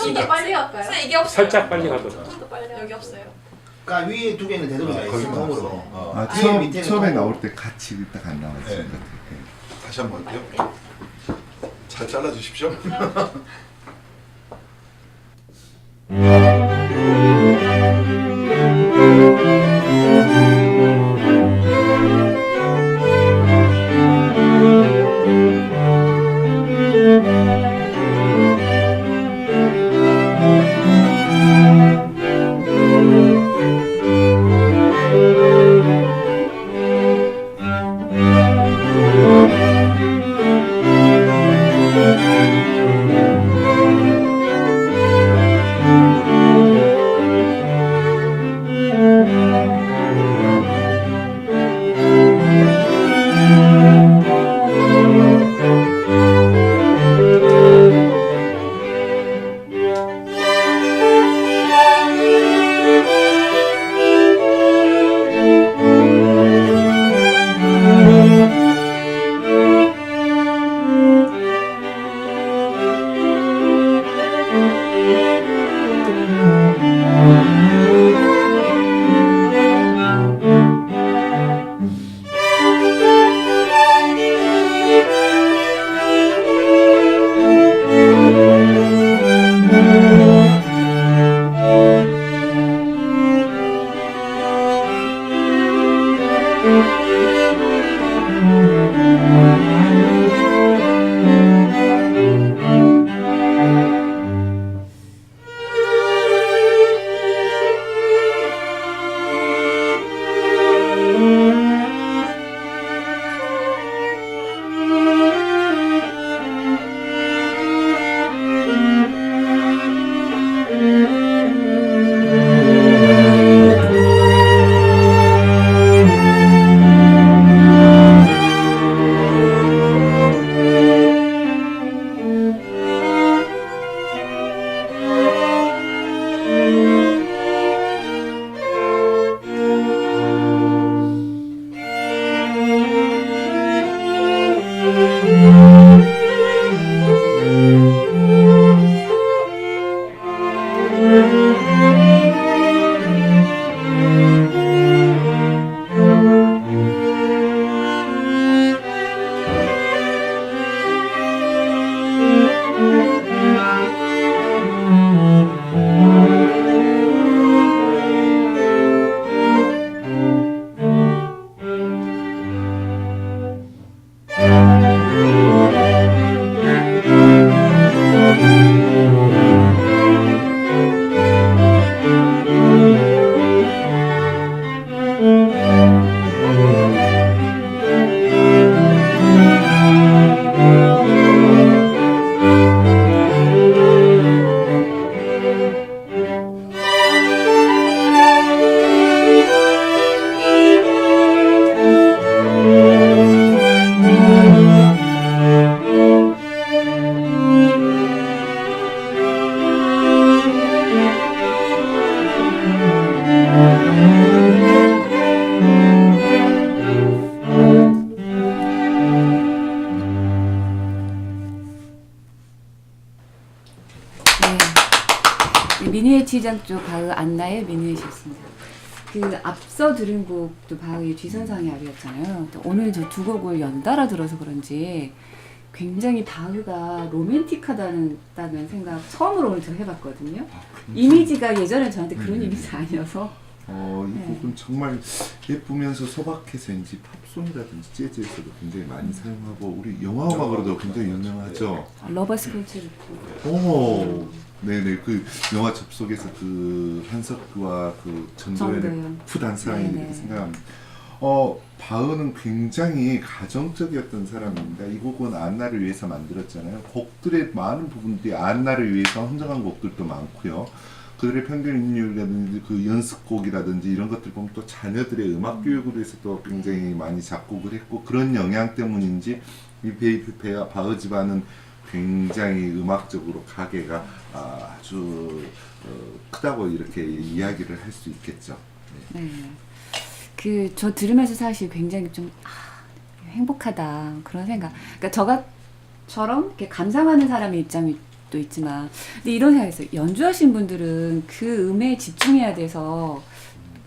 좀더 빨리 갈까요? 선생님 이게 없어요. 살짝 빨리 가더라. 좀 더 빨리 여기 없어요. 그러니까 위에 두 개는 대답이 다 거기 있어. 나왔어. 통으로. 아, 뒤에 밑에는 처음에 통으로. 나올 때 같이 딱 안 나왔지. 네. 다시 한 번 할게요. 잘 잘라주십시오. 네. 미누엣 취장조 바흐 안나의 미누엣이었습니다. 그 앞서 들은 곡도 바흐의 뒤선상의 아리였잖아요. 오늘 저 두 곡을 연달아 들어서 그런지 굉장히 바흐가 로맨틱하다는 생각 처음으로 오늘 제가 해봤거든요. 이미지가 예전에 저한테 그런 이미지 아니어서 이 네. 곡은 정말 예쁘면서 소박해서인지 팝송이라든지 재즈에서도 굉장히 많이 사용하고 우리 영화 음악으로도 굉장히 유명하죠. 러버스 콘체르토. 오, 네네 그 영화 접속에서 그 한석규와 그 전도연의 전도연. 푸단 사랑이 네네. 이렇게 생각합니다. 바흐는 굉장히 가정적이었던 사람입니다. 이 곡은 안나를 위해서 만들었잖아요. 곡들의 많은 부분들이 안나를 위해서 헌정한 곡들도 많고요. 그들의 평균 인율이라든지 그 연습곡이라든지 이런 것들 보면 또 자녀들의 음악 교육을 위해서 또 굉장히 많이 작곡을 했고 그런 영향 때문인지 이 베이프페와 바흐 집안은 굉장히 음악적으로 가계가 아주 크다고 이렇게 이야기를 할 수 있겠죠. 네. 네. 그 저 들으면서 사실 굉장히 좀 행복하다 그런 생각. 그러니까 저처럼 이렇게 감상하는 사람의 입장이 또 것도 있지만 근데 이런 생각이 있어요. 연주하신 분들은 그 음에 집중해야 돼서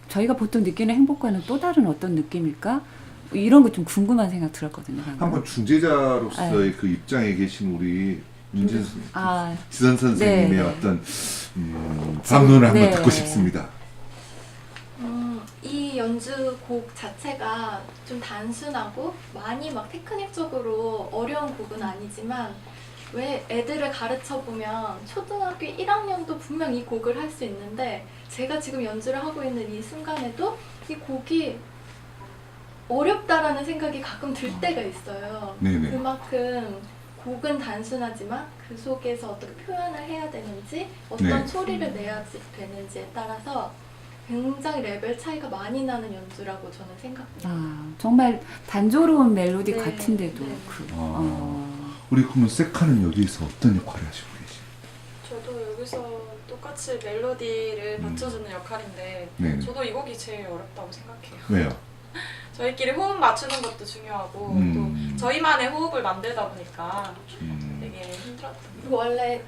저희가 보통 느끼는 행복과는 또 다른 어떤 느낌일까? 이런 거 좀 궁금한 생각 들었거든요. 방금. 한번 중재자로서의 그 입장에 계신 우리 지선 선생님의 네. 어떤 반론을 한번 네. 듣고 싶습니다. 이 연주곡 자체가 좀 단순하고 많이 막 테크닉적으로 어려운 곡은 아니지만 왜 애들을 가르쳐 보면 초등학교 1학년도 분명 이 곡을 할 수 있는데 제가 지금 연주를 하고 있는 이 순간에도 이 곡이 어렵다라는 생각이 가끔 들 때가 있어요. 네네. 그만큼 곡은 단순하지만 그 속에서 어떻게 표현을 해야 되는지 어떤 네. 소리를 내야 되는지에 따라서 굉장히 레벨 차이가 많이 나는 연주라고 저는 생각합니다. 정말 단조로운 멜로디 네. 같은데도 네. 우리 그러면 세카는 여기서 어떤 역할을 하시고 계세요? 저도 여기서 똑같이 멜로디를 받쳐주는 역할인데 네. 저도 이 곡이 제일 어렵다고 생각해요. 왜요? 저희끼리 호흡 맞추는 것도 중요하고 또 저희만의 호흡을 만들다 보니까 되게 힘들었던 것 그리고 원래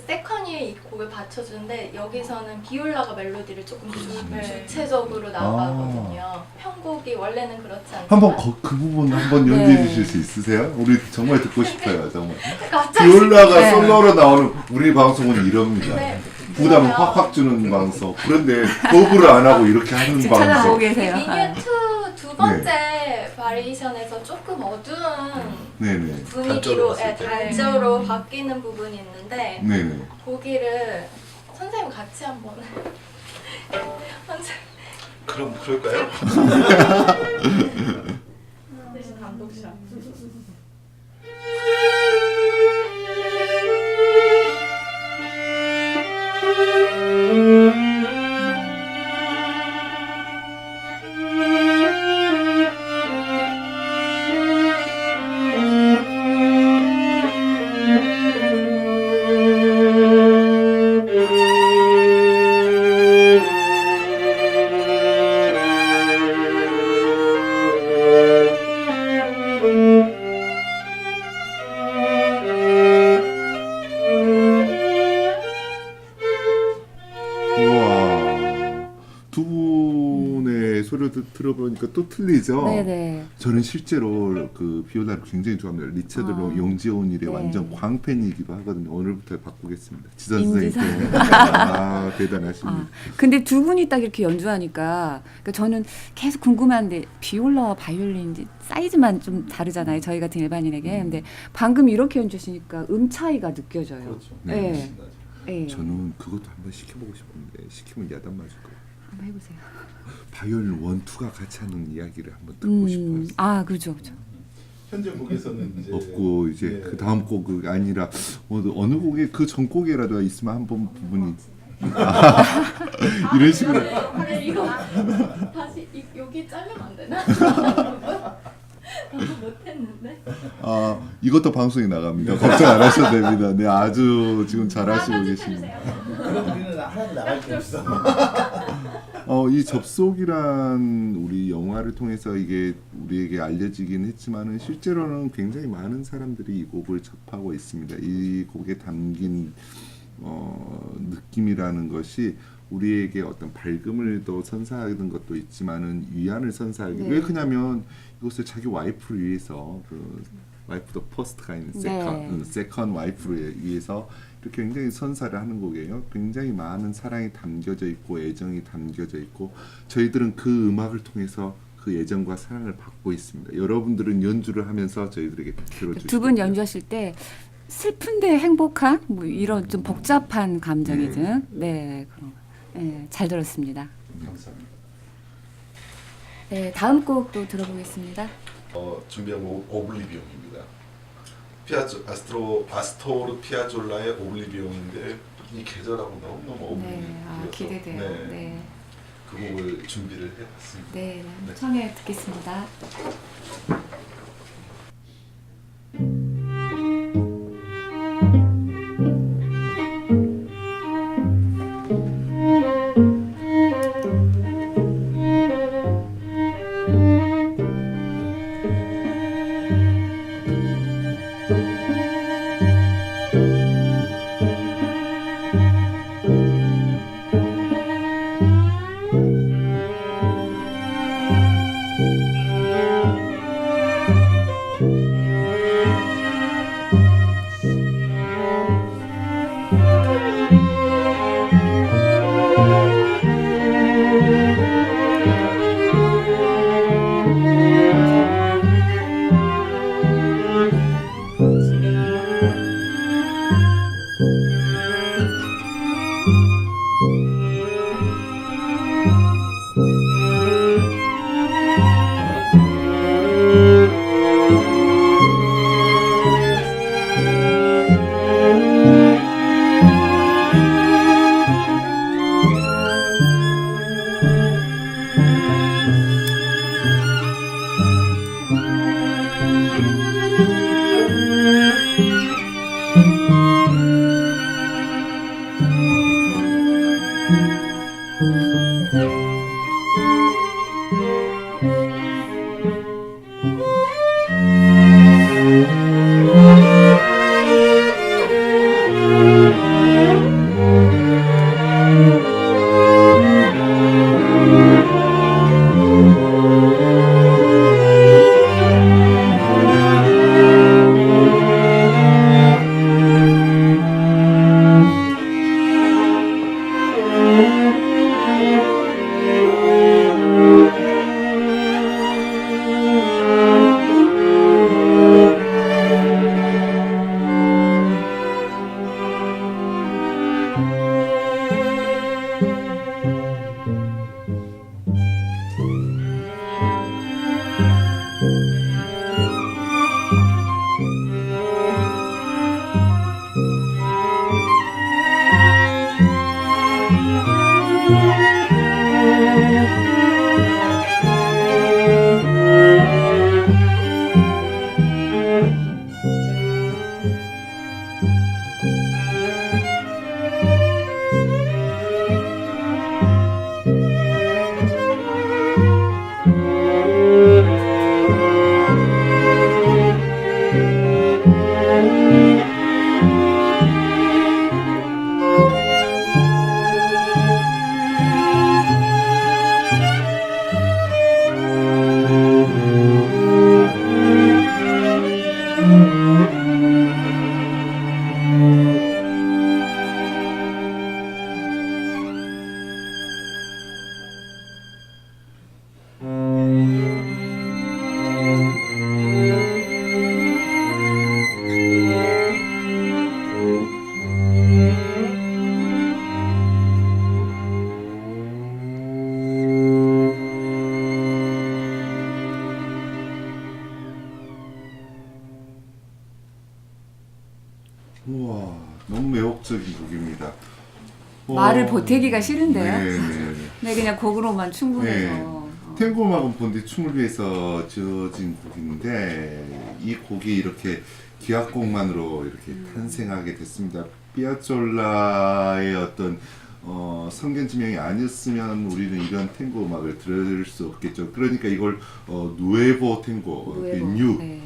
세컨이 이 곡을 받쳐주는데 여기서는 비올라가 멜로디를 조금 네. 주체적으로 나가거든요. 편곡이 원래는 그렇지 않지만 한번 그 부분 한번 네. 연주해 주실 수 있으세요? 우리 정말 듣고 싶어요. 정말. 갑자기 비올라가 네. 솔로로 나오는 우리 방송은 이럽니다. 네. 부담을 확확 주는 방송. 그런데 거부를 안 하고 이렇게 하는 지금 찾아보고 방송. 계세요. 미니어 2두 번째 바리에이션에서 조금 어두운 네네. 분위기로 단조로 봤을 때. 단조로 바뀌는 부분이 있는데 네네. 거기를 선생님 같이 한번 선생님 그럼 그럴까요? 대신 단독샷. 우와. 두 분의 소리를 들어보니까 또 틀리죠? 네네. 저는 실제로 그 비올라를 굉장히 좋아합니다. 리처드 용지온일의 네. 완전 광팬이기도 하거든요. 오늘부터 바꾸겠습니다. 지선 임지선. 선생님. 대단하십니다. 근데 두 분이 딱 이렇게 연주하니까 그러니까 저는 계속 궁금한데 비올라와 바이올린 사이즈만 좀 다르잖아요. 저희 같은 일반인에게. 근데 방금 이렇게 연주하시니까 차이가 느껴져요. 그렇죠. 네. 네. 저는 그것도 한번 시켜보고 싶은데 시키면 야단 맞을 거예요. 한번 해보세요. 바이올린 1, 2가 같이 하는 이야기를 한번 듣고 싶어요. 그렇죠. 그렇죠. 현재 곡에서는 이제 없고 이제 네. 그 다음 곡이 아니라 어느 곡에 그 전 곡이라도 있으면 한번 부분이 이런 식으로 근데 이거 다시 여기 잘리면 안 되나? 너무 못했는데. 이것도 방송에 나갑니다. 걱정 안 하셔도 됩니다. 네, 아주 지금 잘하시고 계십니다. 그럼 우리는 하나도 나갈 게 없어. 이 접속이란 우리 영화를 통해서 이게 우리에게 알려지긴 했지만은 실제로는 굉장히 많은 사람들이 이 곡을 접하고 있습니다. 이 곡에 담긴 느낌이라는 것이 우리에게 어떤 밝음을 더 선사하는 것도 있지만은 위안을 선사하기 네. 왜 그러냐면 이것을 자기 와이프를 위해서 그 와이프 더 퍼스트가 있는 세컨 와이프를 위해서 이렇게 굉장히 선사를 하는 곡이에요. 굉장히 많은 사랑이 담겨져 있고 애정이 담겨져 있고 저희들은 그 음악을 통해서 그 애정과 사랑을 받고 있습니다. 여러분들은 연주를 하면서 저희들에게 들어주시고 두 분 연주하실 때 슬픈데 행복한 뭐 이런 좀 복잡한 감정이든 그런 거. 네, 잘 들었습니다. 감사합니다. 네, 다음 곡도 들어보겠습니다. 준비한 곡 오블리비온입니다. 아스토르 피아졸라의 오블리비온인데 이 계절하고 너무너무 어울리는 기대돼요. 네. 그 곡을 준비를 해봤습니다. 네, 청해 듣겠습니다. 우와, 너무 매혹적인 곡입니다. 말을 보태기가 싫은데요. 네. 네, 그냥 곡으로만 충분해서. 네. 탱고 음악은 본디 춤을 위해서 지어진 곡인데 이 곡이 이렇게 기악곡만으로 이렇게 탄생하게 됐습니다. 피아졸라의 어떤 성견 지명이 아니었으면 우리는 이런 탱고 음악을 들을 수 없겠죠. 그러니까 이걸 누에보 탱고, 누에보, 뉴, 네.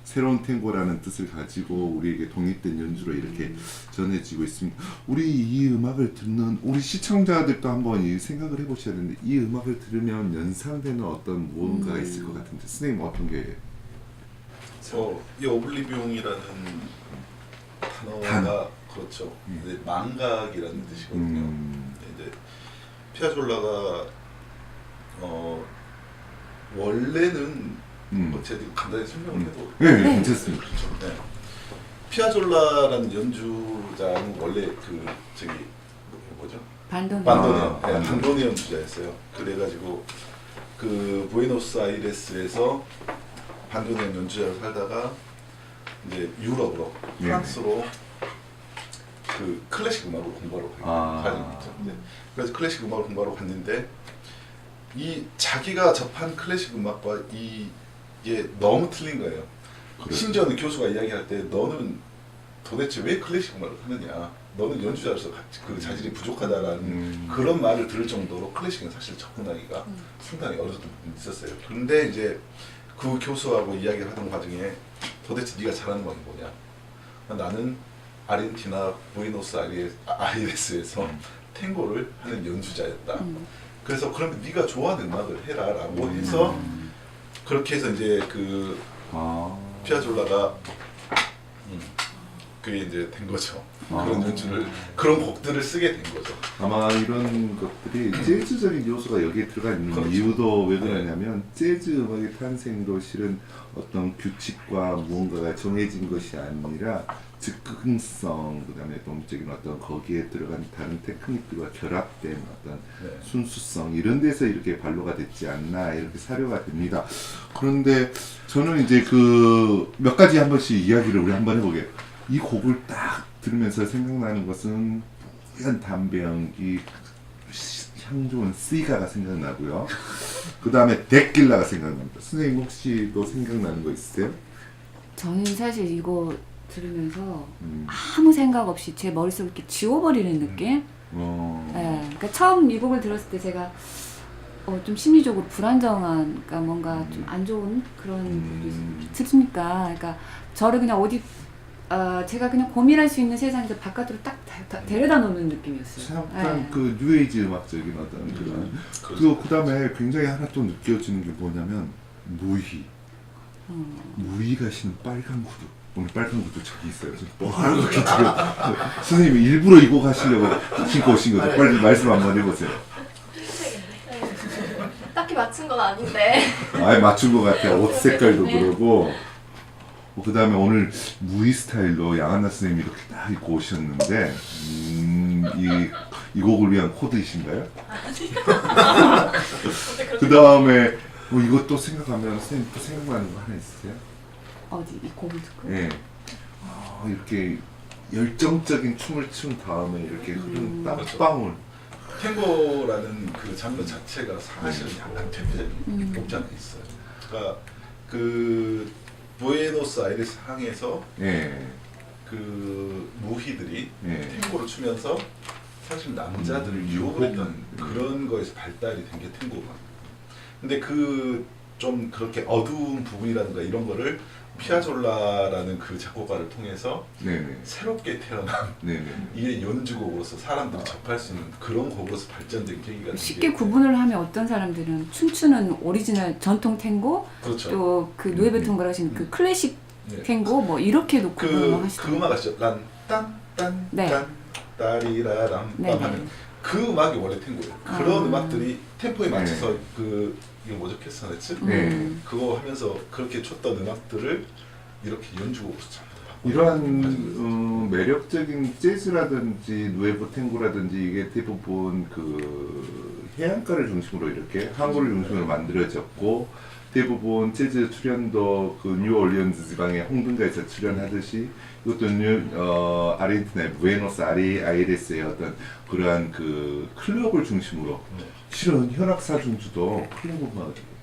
새로운 탱고라는 뜻을 가지고 우리에게 독립된 연주로 이렇게 전해지고 있습니다. 우리 이 음악을 듣는 우리 시청자들도 한번 이 생각을 해보셔야 되는데 이 음악을 들으면 연상되는 어떤 무언가가 있을 것 같은데 선생님 어떤 게? 이 오블리비옹이라는 단어가 그렇죠. 이제 망각이라는 뜻이거든요. 이제 피아졸라가 원래는 제가 간단히 설명을 해도 네, 괜찮습니다. 그렇죠. 네. 피아졸라라는 연주자는 원래 뭐죠? 반도네온. 반도네온 연주자였어요. 그래가지고 그 부에노스아이레스에서 반도네온 연주자로 살다가 이제 유럽으로 프랑스로 그 클래식 음악을 공부하러 가는 거죠. 그래서 클래식 음악을 공부하러 갔는데 이 자기가 접한 클래식 음악과 이게 너무 틀린 거예요. 심지어는 교수가 이야기할 때 너는 도대체 왜 클래식 음악을 하느냐? 너는 연주자로서 그 자질이 부족하다라는 그런 말을 들을 정도로 클래식은 사실 접근하기가 상당히 어려웠던 부분이 있었어요. 그런데 이제 그 교수하고 이야기를 하던 과정에 도대체 네가 잘하는 건 뭐냐? 나는 아르헨티나 부에노스 아이레스에서 탱고를 하는 연주자였다. 그래서 그러면 네가 좋아하는 음악을 해라라고 해서 그렇게 해서 이제 그 피아졸라가 그게 이제 된 거죠. 그런 연주를 그런 곡들을 쓰게 된 거죠. 아마 이런 것들이 재즈적인 요소가 여기에 들어가 있는 그렇죠. 이유도 왜 그러냐면 재즈 음악의 탄생도 실은 어떤 규칙과 무언가가 정해진 것이 아니라 즉흥성, 그다음에 동적인 어떤 거기에 들어간 다른 테크닉들과 결합된 어떤 순수성 이런 데서 이렇게 발로가 됐지 않나 이렇게 사료가 됩니다. 그런데 저는 이제 그 몇 가지 한 번씩 이야기를 우리 한번 해보게요. 이 곡을 딱 들으면서 생각나는 것은 뿌연 담배 연기, 향 좋은 시가가 생각나고요. 그 다음에 데킬라가 생각납니다. 선생님 혹시 또 생각나는 거 있으세요? 저는 사실 이거 들으면서 아무 생각 없이 제 머릿속을 이렇게 지워버리는 느낌? 예, 그러니까 처음 이 곡을 들었을 때 제가 좀 심리적으로 불안정한, 그러니까 뭔가 좀 안 좋은 그런 부분이 들으니까, 그러니까 저를 그냥 제가 그냥 고민할 수 있는 세상에서 바깥으로 딱 데려다 놓는 느낌이었어요. 잠깐 예. 그 뉴에이지 음악적인 어떤 그런 그다음에 굉장히 하나 또 느껴지는 게 뭐냐면 무의가 신은 빨간 구두. 오늘 빨간 구두 저기 있어요. 지금 빨갛게 지금 선생님이 일부러 이거 하시려고 신고 오신 거죠? 빨리 말씀 한번 해보세요. 딱히 맞춘 건 아닌데. 아예 맞춘 것 같아요. 옷 색깔도 그러고. 그 다음에 오늘 무의 스타일로 양한나 선생님이 이렇게 딱 입고 오셨는데, 이 곡을 위한 코드이신가요? 그 다음에 이것도 생각하면 선생님 또 생각나는 거 하나 있으세요? 어디 이 곡을 듣고? 예. 이렇게 열정적인 춤을 춘 다음에 이렇게 흐르는 땀방울. 탱고라는 그 장르 자체가 사실은 약간 대표적인 곡장이 있어요. 그러니까 그 부에노스아이레스 항에서 예. 그 무희들이 예. 탱고를 추면서 사실 남자들을 유혹을 했던 그런 거에서 발달이 된 게 탱고가. 근데 그 좀 그렇게 어두운 부분이라든가 이런 거를 피아졸라라는 그 작곡가를 통해서 네네. 새롭게 태어난 네네. 이게 연주곡으로서 사람들이 접할 수 있는 그런 곡으로서 발전된 계기가 쉽게 구분을 하면 어떤 사람들은 춤추는 오리지널 전통 탱고, 그렇죠. 또 그 누에베통가라 하시는 그 클래식 네. 탱고 뭐 이렇게도 구분을 그 하시더라고요. 음악 아시죠? 란딴딴딴 네. 따리라람 네, 하는 네. 그 음악이 원래 탱고예요. 그런 아. 음악들이 템포에 네. 맞춰서 이거 뭐죠? 캐스터네츠? 네. 그거 하면서 그렇게 췄던 음악들을 이렇게 연주곡으로 전부 이러한 매력적인 재즈라든지 누에보 탱고라든지 이게 대부분 그 해안가를 중심으로 이렇게 항구를 중심으로 만들어졌고, 대부분 재즈 출연도 그 뉴올리언즈 지방의 홍등가에서 출연하듯이 이것도 아르헨티나의 부에노스 아이레스의 어떤 그러한 그 클럽을 중심으로 실은 현악사중주도 클럽 음악이에요.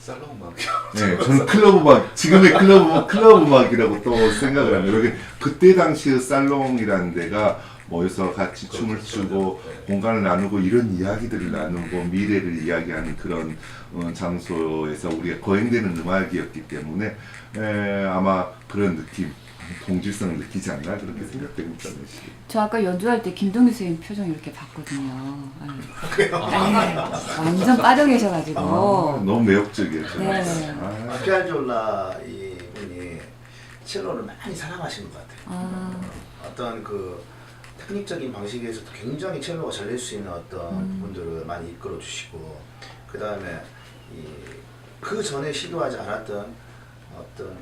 살롱 음악. 네, 저는 클럽 음악, 지금의 클럽 음악이라고 또 생각을 합니다. 여기 그때 당시의 살롱이라는 데가 모여서 같이 춤을 추고 공간을 나누고 이런 이야기들을 나누고 미래를 이야기하는 그런 장소에서 우리가 거행되는 음악이었기 때문에 아마 그런 느낌, 동질성을 느끼지 않나 그렇게 생각됩니다. 저 아까 연주할 때 김동규 선생님 표정 이렇게 봤거든요. 네. 완전 빠져 계셔가지고. 너무 매력적이에요. 네. 피아졸라 이 분이 첼로를 많이 사랑하시는 것 같아요. 어떤 그 테크닉적인 방식에서도 굉장히 첼로가 잘 낼 수 있는 어떤 부분들을 많이 이끌어 주시고, 그 다음에 그 전에 시도하지 않았던 어떤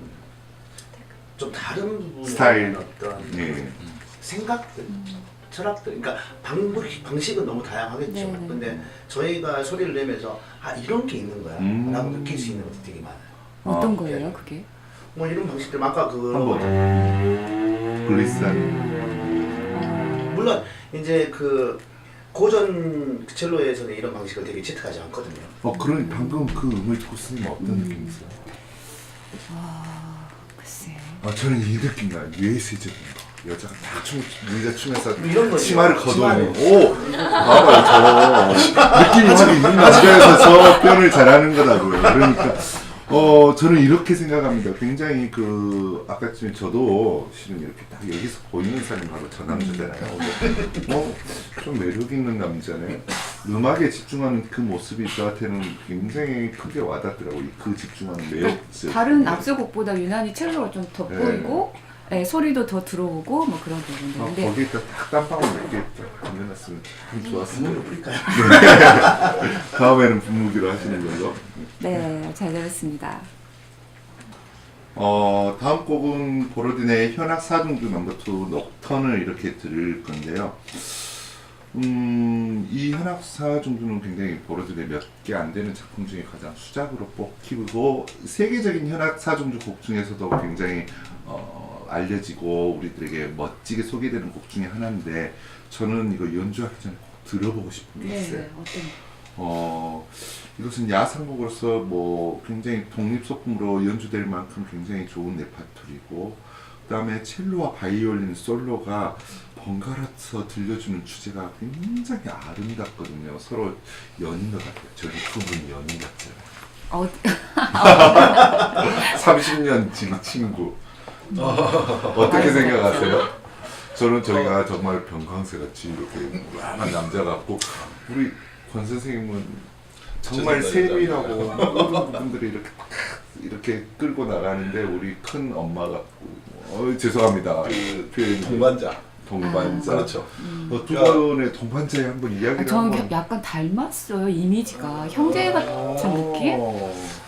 좀 다른 부분의 스타일. 어떤 예. 생각들, 철학들, 그러니까 방식은 너무 다양하겠죠. 네네. 근데 저희가 소리를 내면서 이런 게 있는 거야 라고 느낄 수 있는 것도 되게 많아요. 어떤 거예요, 그게? 뭐 이런 방식들 아까 한번 글리스탄. 물론 이제 그 고전 첼로에서는 이런 방식을 되게 채택하지 않거든요. 그런 방금 그 음을 듣고 쓰면 어떤 느낌이세요? 글쎄. 저는 이 느낌 나요. US적인 거. 여자가 다 우리가 추면서 이런 거죠. 치마를 걷어오는. 치마를. 오, 봐봐요. 저 느낌이 확 있는 남자여서 저 표현을 잘하는 거라고요. 그러니까 저는 이렇게 생각합니다. 굉장히 아까쯤에 저도 실은 이렇게 딱 여기서 보이는 사람이 바로 저 남자잖아요. 좀 매력 있는 남자네. 음악에 집중하는 그 모습이 저한테는 굉장히 크게 와닿더라고요. 그 집중하는 매력. 다른 앞서곡보다 유난히 첼로가 좀 돋보이고, 네, 소리도 더 들어오고 뭐 그런 부분들. 근데 거기에다 딱 땀방울 몇 개 던져놨으면 참 좋았을 분무를 텐데. 뿌릴까요? 다음에는 분무기로 하시는 걸로. 네, 잘 들었습니다. 다음 곡은 보로딘의 현악 사중주 넘버 2 녹턴을 이렇게 들을 건데요. 이 현악 사중주는 굉장히 보로딘의 몇 개 안 되는 작품 중에 가장 수작으로 뽑히고 세계적인 현악 사중주 곡 중에서도 굉장히 알려지고 우리들에게 멋지게 소개되는 곡 중에 하나인데, 저는 이거 연주하기 전에 꼭 들어보고 싶은 게 있어요. 어떤? 이것은 야상곡으로서 굉장히 독립소품으로 연주될 만큼 굉장히 좋은 레파토리고, 그 다음에 첼로와 바이올린 솔로가 번갈아서 들려주는 주제가 굉장히 아름답거든요. 서로 연인 것 같아요. 저희 두 분이 연인 같잖아요. 30년 지 친구. 어떻게 생각하세요? 저는 저희가 정말 병광세 같이 이렇게 무난한 남자 같고 우리 권 선생님은 정말 세밀하고 모든 부분들이 이렇게 끌고 나가는데 우리 큰 엄마 같고 죄송합니다. 그 표현이. 동반자. 그렇죠. 두 분의 동반자의 한번 이야기를 저는 한번. 약간 닮았어요. 이미지가 형제 같은 느낌?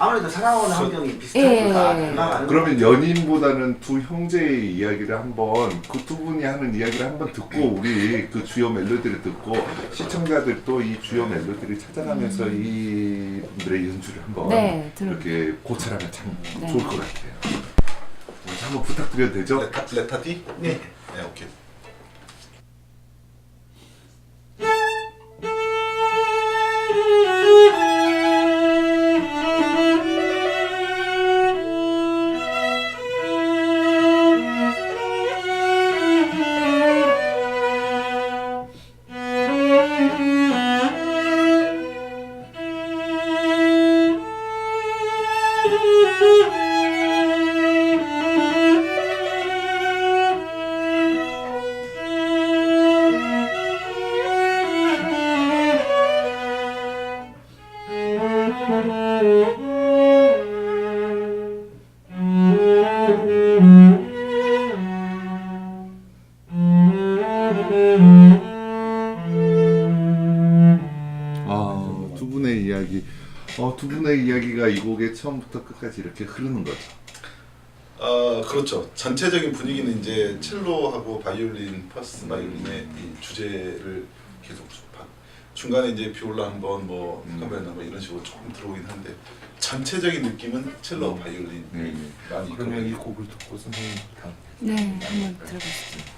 아무래도 살아오는 환경이 예. 비슷하니까 닮아가는 그러면 연인보다는 두 형제의 이야기를 한번 그 두 분이 하는 이야기를 한번 듣고 우리 그 주요 멜로디를 듣고 시청자들도 이 주요 멜로디를 찾아가면서 이 분들의 연주를 한번 네, 이렇게 고찰하면 참 네. 좋을 것 같아요. 먼저 한번 부탁드려도 되죠? 레타디? 네. 네, 오케이. 두 분의 이야기. 두 분의 이야기가 이 곡의 처음부터 끝까지 이렇게 흐르는 거죠. 그렇죠. 전체적인 분위기는 이제 첼로하고 바이올린, 퍼스트 바이올린의 이 주제를 계속 중간에 이제 비올라 한번 뭐 카메라 뭐 이런 식으로 조금 들어오긴 한데 전체적인 느낌은 첼로, 바이올린 많이 그러면 이 있고. 곡을 듣고 선생님 다음. 네, 한번 들어보시죠.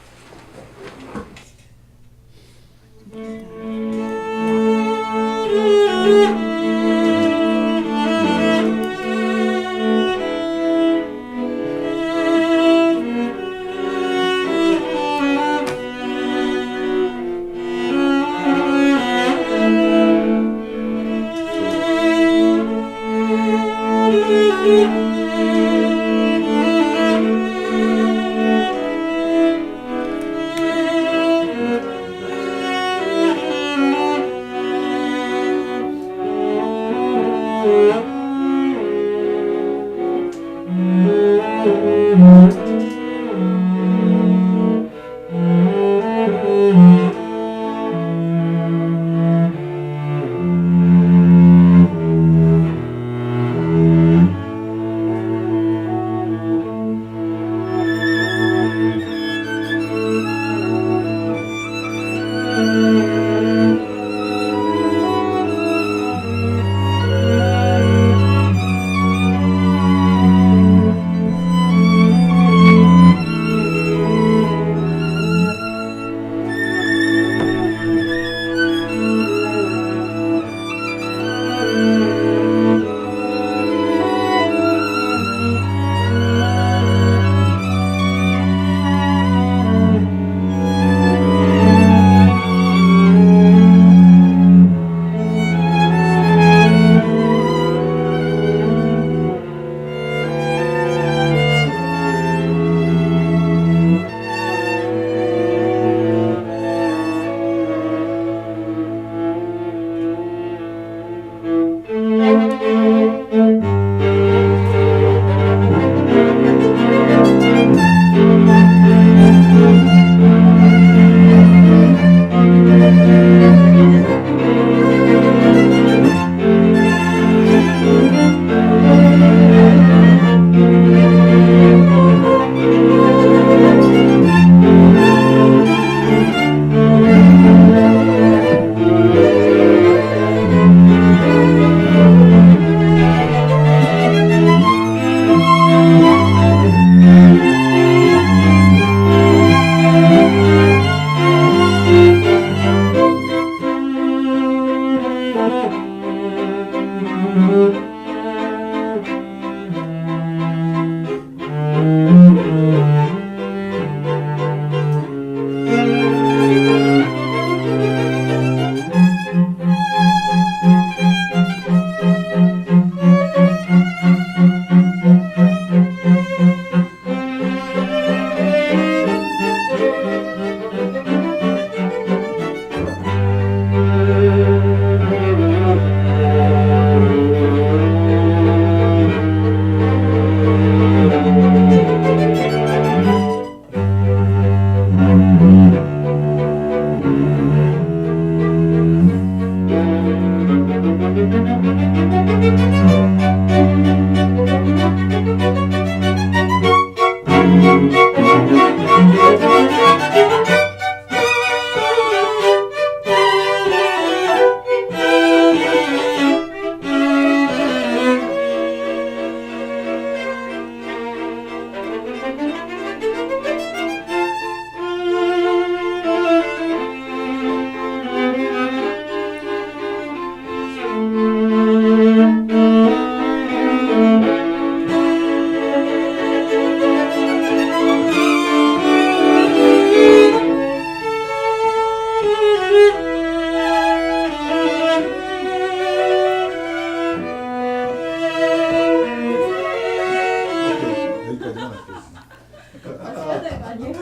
여기까지만 할게요.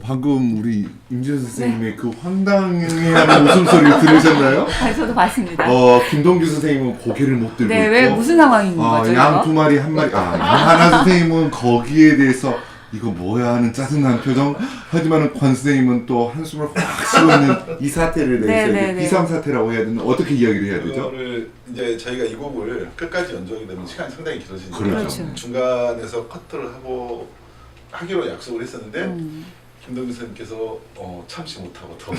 방금 우리 임지현 선생님의 그 황당해하는 웃음소리를 들으셨나요? 아, 저도 봤습니다. 김동규 선생님은 고개를 못 들고 네, 있고 왜 무슨 상황인 거죠? 양 이거? 두 마리 한 마리 양 하나 선생님은 거기에 대해서 이거 뭐야 하는 짜증난 표정. 하지만 권 선생님은 또 한숨을 확 쉬고 있는 이 사태를 네, 내서 네, 네. 비삼 사태라고 해야 되나 어떻게 이야기를 해야 되죠? 그거를 이제 저희가 이 곡을 끝까지 연주하게 되면 시간이 상당히 길어지니까 그렇죠. 중간에서 커트를 하기로 약속을 했었는데 김동규 선생님께서 참지 못하고 더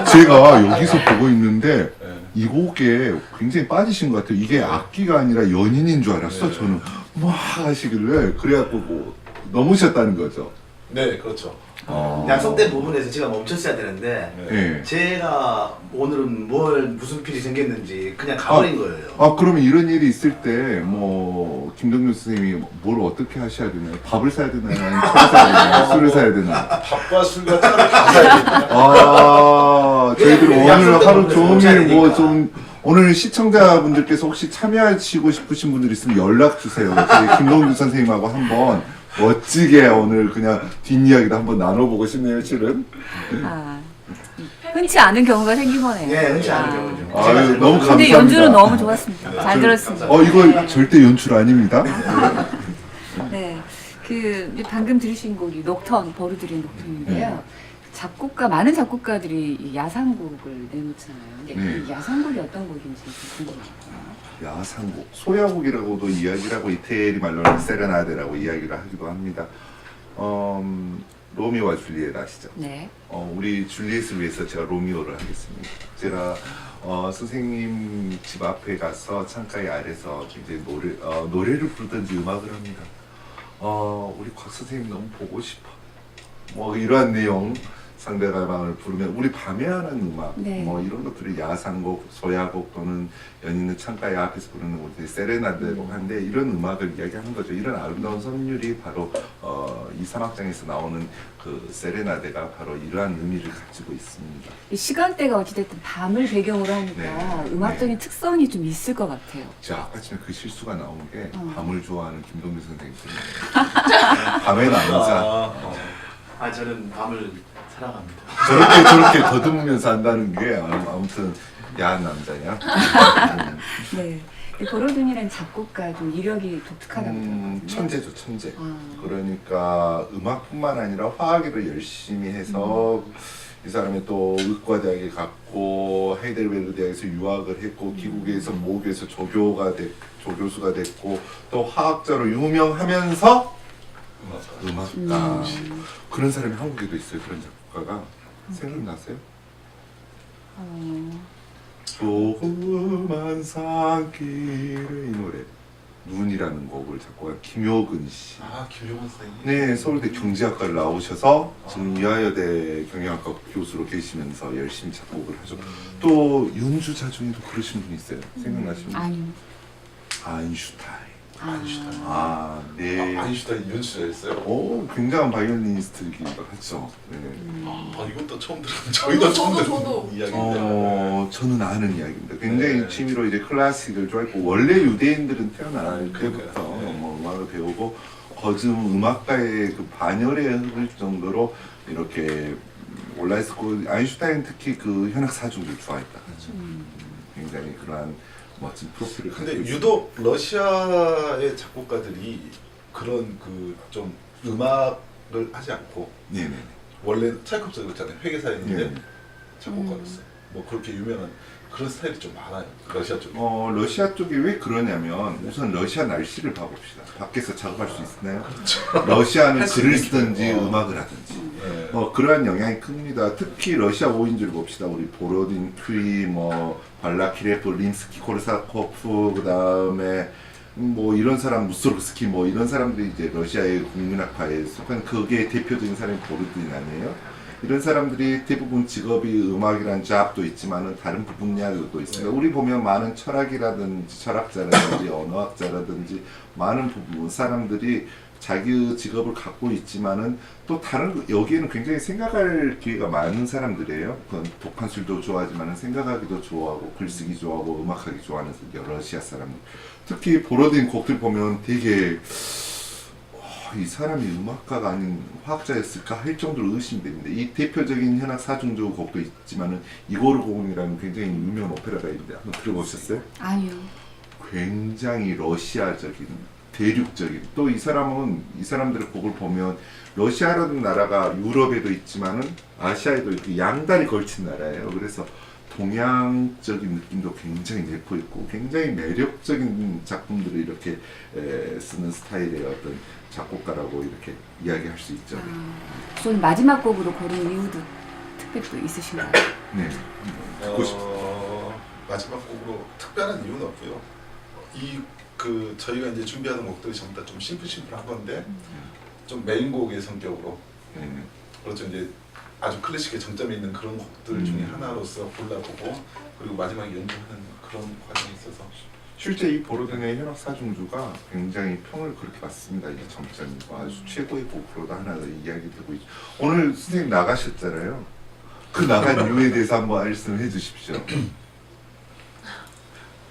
제가 여기서 보고 있는데 네. 이 곡에 굉장히 빠지신 것 같아요. 이게 악기가 아니라 연인인 줄 알았어. 네. 저는 막 하시길래 그래갖고 뭐 넘으셨다는 거죠. 네, 그렇죠. 약속된 부분에서 제가 멈췄어야 되는데 네. 제가 오늘은 무슨 필이 생겼는지 그냥 가버린 거예요. 그러면 이런 일이 있을 때 뭐 김동규 선생님이 뭘 어떻게 하셔야 되나요? 밥을 사야 되나요? 아니면 차를 사야 되나요? 술을 사야 되나요? 밥과 술과 차를 다 사야 됩니다. 저희들 오늘 약속된 하루 부분에서 종일 멈춰야 뭐 되니까. 좀 오늘 시청자분들께서 혹시 참여하시고 싶으신 분들 있으면 연락 주세요. 저희 김동규 선생님하고 한번 멋지게 오늘 그냥 뒷이야기도 한번 나눠보고 싶네요, 실은. 흔치 않은 경우가 생긴 거네요. 예, 흔치 않은 경우죠. 아유, 너무 감사합니다. 근데 연주는 너무 좋았습니다. 잘 들었습니다. 이거 절대 연출 아닙니다. 네, 이제 방금 들으신 곡이 녹턴, 버르드린 녹턴인데요. 많은 작곡가들이 이 야상곡을 내놓잖아요. 근데 네. 이 야상곡이 어떤 곡인지 좀 궁금해요. 야상곡, 소야곡이라고도 이야기를 하고 이태리 말로는 세레나데라고 이야기를 하기도 합니다. 로미오와 줄리엣 아시죠? 네. 우리 줄리엣을 위해서 제가 로미오를 하겠습니다. 제가 선생님 집 앞에 가서 창가의 아래서 이제 노래를 부르든지 음악을 합니다. 우리 곽 선생님 너무 보고 싶어. 뭐 이러한 내용 상대방을 부르면 우리 밤에 하는 음악 네. 뭐 이런 것들이 야상곡, 소야곡 또는 연인의 창가의 앞에서 부르는 것들이 세레나데라고 하는데 이런 음악을 이야기하는 거죠. 이런 아름다운 선율이 바로 이 3악장에서 나오는 그 세레나데가 바로 이러한 의미를 가지고 있습니다. 이 시간대가 어찌됐든 밤을 배경으로 하니까 네. 음악적인 특성이 좀 있을 것 같아요. 제가 아까 전에 그 실수가 나온 게 어. 밤을 좋아하는 김동규 선생님 때문에 밤의 남자 저는 밤을 사랑합니다. 저렇게 더듬으면서 한다는 게 아무튼 야한 남자냐? 네. 이 버로든이라는 작곡가 좀 이력이 독특하다고 들었거든요. 천재죠, 천재. 아. 그러니까 음악뿐만 아니라 화학을 열심히 해서 이 사람이 또 의과대학에 갔고 헤이델베르 대학에서 유학을 했고 기국에서 모교에서 조교수가 됐고 또 화학자로 유명하면서 음악가 그런 사람이 한국에도 있어요. 그런 작곡가가 생각나세요? 조그만 산길의 이 노래 눈이라는 곡을 작곡한 김효근 씨. 김용훈 선생님. 네, 서울대 경제학과를 나오셔서 지금 이화여대 경영학과 교수로 계시면서 열심히 작곡을 하죠. 또 연주자 중에도 그러신 분이 있어요. 생각나시는 분? 아니요. 아인슈타인. 네. 네. 아인슈타인 연주자였어요? 굉장한 바이올리니스트이기도 하죠. 네. 이건 또 처음 들었는데 저희도 처음 저도. 듣는 이야기인데. 저는 아는 이야기입니다. 굉장히 네. 취미로 이제 클래식을 좋아했고 원래 유대인들은 태어날 때부터 네. 뭐 음악을 배우고 거즘 음악가의 그 반열에 흐를 정도로 이렇게 올라있었고 아인슈타인 특히 그 현악 사주를 좋아했다. 굉장히 그러한 멋진 프로필을 가지고 근데 있습니다. 유독 러시아의 작곡가들이 그런 그 좀 음악을 하지 않고 네네. 원래 차이콥스가 있잖아요. 회계사였는데 네. 작곡가였어요. 뭐 그렇게 유명한 그런 스타일이 좀 많아요. 러시아 쪽에. 러시아 쪽이 왜 그러냐면 우선 러시아 날씨를 봐봅시다. 밖에서 작업할 수 있나요? 러시아는 할수 글을 있는 쓰든지 게. 음악을 하든지 네. 그러한 영향이 큽니다. 특히 러시아 5인조를 봅시다. 우리 보로딘, 큐리, 발라키레프, 림스키, 코르사코프, 그 다음에 뭐 이런 사람 무소르스키 뭐 이런 사람들이 이제 러시아의 국민학파에 속한 그게 대표적인 사람이 보로딘 아니에요? 이런 사람들이 대부분 직업이 음악이란 잡도 있지만은 다른 분야도 있습니다. 우리 보면 많은 철학이라든지 철학자라든지 언어학자라든지 많은 부분 사람들이 자기 직업을 갖고 있지만은 또 다른 여기에는 굉장히 생각할 기회가 많은 사람들이에요. 그건 독한 술도 좋아하지만은 생각하기도 좋아하고 글쓰기 좋아하고 음악하기 좋아하는 러시아 사람들. 특히 보러딘 곡들 보면 되게 이 사람이 음악가가 아닌 화학자였을까 할 정도로 의심됩니다. 이 대표적인 현악 사중조 곡도 있지만은 이고르 공이라는 굉장히 유명한 오페라가 있는데 한번 들어보셨어요? 아니요. 굉장히 러시아적인 대륙적인 또 이 사람들의 곡을 보면 러시아라는 나라가 유럽에도 있지만은 아시아에도 이렇게 양다리 걸친 나라예요. 그래서 동양적인 느낌도 굉장히 내포 있고 굉장히 매력적인 작품들을 이렇게 쓰는 스타일의 어떤 작곡가라고 이렇게 이야기할 수 있죠. 저는 마지막 곡으로 고른 이유도 특별히 또 있으신가요? 네. 듣고 싶어요. 마지막 곡으로 특별한 이유는 없고요. 저희가 이제 준비하는 곡들이 전부 다 좀 심플한 건데 좀 메인곡의 성격으로 그렇죠. 이제 아주 클래식의 정점에 있는 그런 곡들 중에 하나로서 골라보고 그리고 마지막에 연주하는 그런 과정이 있어서 실제 이 보로딘의 현악 사중주가 굉장히 평을 그렇게 받습니다. 이게 정점이 아주 최고의 곡으로도 하나 이야기 되고 있죠. 오늘 선생님 나가셨잖아요. 그 나간 이유에 대해서 한번 말씀해 주십시오.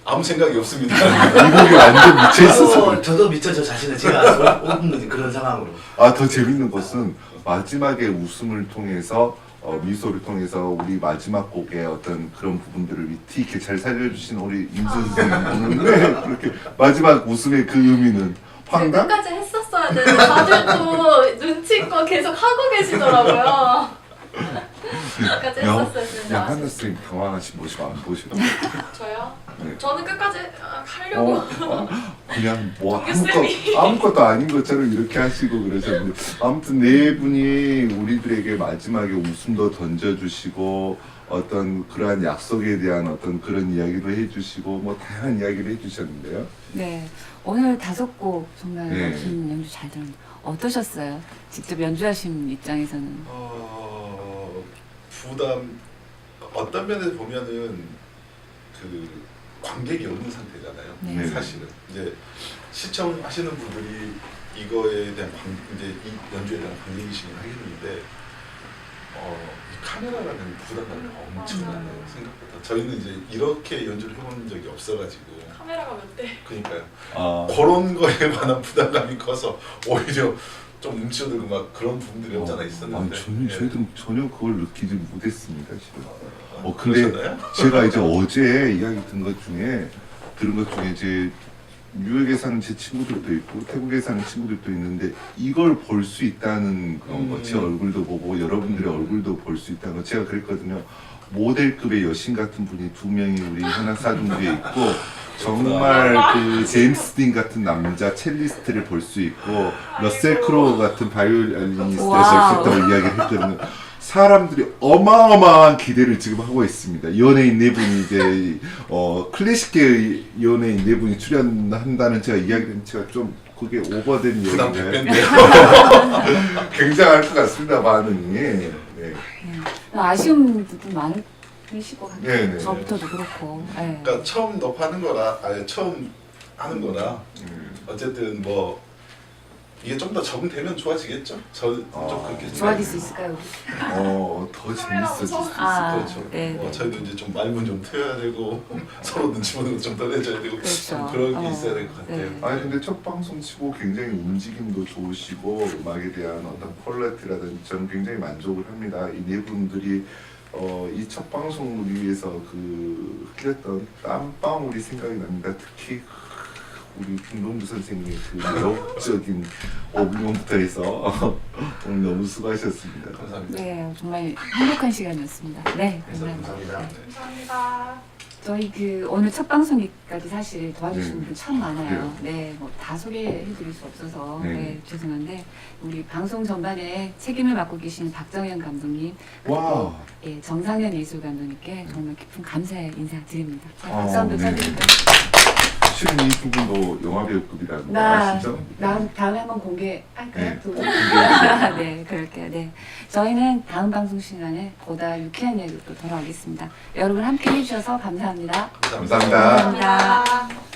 아무 생각이 없습니다. 이 곡이 완전 미쳐 있어서. 저도 미쳐 저 자신을 제가 뽑는 그런 상황으로. 더 재밌는 것은 마지막에 웃음을 통해서 미소를 통해서 우리 마지막 곡의 어떤 그런 부분들을 위트 있게 잘 살려주신 우리 임선 선생님은 그렇게 마지막 웃음의 그 의미는 황당? 끝까지 했었어야 되는데 다들 또 눈치껏 계속 하고 계시더라고요. 끝까지 했었어야 되는데 양한나 선생님 당황하신 모습 안 보시나요? 저요? 네. 저는 끝까지 하려고. 그냥 뭐 종규쌤이. 아무것도 아닌 것처럼 이렇게 하시고 그러셨는데 아무튼 네 분이 우리들에게 마지막에 웃음도 던져주시고 어떤 그러한 약속에 대한 어떤 그런 이야기도 해주시고 뭐 다양한 이야기를 해주셨는데요. 네. 오늘 5곡 정말 네. 멋진 연주 잘 들었는데 어떠셨어요? 직접 연주하신 입장에서는. 부담 어떤 면에서 보면은 그 관객이 없는 상태잖아요. 네. 사실은 이제 시청하시는 분들이 이거에 대한 이제 이 연주에 대한 관객이시긴 하겠는데 이 카메라라는 부담감이 엄청나네요. 생각보다 저희는 이제 이렇게 연주를 해본 적이 없어가지고 카메라가 몇 대? 그러니까요. 그런 거에 관한 부담감이 커서 오히려 좀 움츠러들고 막 그런 부분들이 없잖아 있었는데 저희도 전혀 그걸 느끼지 못했습니다. 실은. 근데 그러셨나요? 제가 이제 어제 이야기 들은 것 중에 이제 뉴욕에 사는 제 친구들도 있고 태국에 사는 친구들도 있는데 이걸 볼 수 있다는 그런 거, 제 얼굴도 보고 여러분들의 얼굴도 볼 수 있다는 거 제가 그랬거든요. 모델급의 여신 같은 분이 2명이 우리 현악 사중주에 있고 정말 그 제임스 딘 같은 남자 첼리스트를 볼 수 있고 러셀 크로우 같은 바이올리니스트를 와우. 볼 수 있다고 이야기를 했거든요. 사람들이 어마어마한 기대를 지금 하고 있습니다. 연예인 4분이 이제 클래식계 연예인 4분이 출연한다는 제가 이야기를 했는데 제가 좀 그게 오버된 부담 얘기인데 100배인데요. 굉장할 것 같습니다. 반응이. 네. 아쉬운 부분 많으시고 네, 네. 저부터도 그렇고. 네. 그러니까 처음 녹화하는 거라 처음 하는 거라 어쨌든 뭐 이게 좀 더 적응되면 좋아지겠죠? 좀 그렇게 좋아질 수 있을까요? 더 재밌어질 수 있을 아, 그렇죠. 네. 저희도 이제 좀 말문 좀 트여야 되고 서로 눈치 보는 거 좀 더 내줘야 되고 그렇죠. 좀 그런 게 있어야 될 것 같아요. 네. 아니 근데 첫 방송 치고 굉장히 움직임도 좋으시고 음악에 대한 어떤 퀄리티라든지 저는 굉장히 만족을 합니다. 이 네 분들이 이 첫 방송을 위해서 그 흘렸던 땀방울이 생각이 납니다. 특히 우리 김동주 선생님의 그 매력적인 어뷰먼부터 해서 오늘 너무 수고하셨습니다. 감사합니다. 네, 정말 행복한 시간이었습니다. 네, 감사합니다. 감사합니다. 감사합니다. 저희 오늘 첫 방송이까지 사실 도와주신 네. 분들 참 많아요. 네, 뭐 다 소개해드릴 수 없어서 네. 네, 죄송한데 우리 방송 전반에 책임을 맡고 계신 박정현 감독님, 와. 예, 정상현 예술 감독님께 정말 깊은 감사의 인사드립니다. 자, 아, 박수 한번 네. 쳐드릴까요? 실은 이 두 분도 영화배우급이라는 거 나 아시죠? 다음에 한번 공개할까요? 네. 두 분? 네, 그럴게요. 네, 저희는 다음 방송 시간에 보다 유쾌한 얘기로 또 돌아오겠습니다. 여러분 함께 해주셔서 감사합니다. 감사합니다. 감사합니다.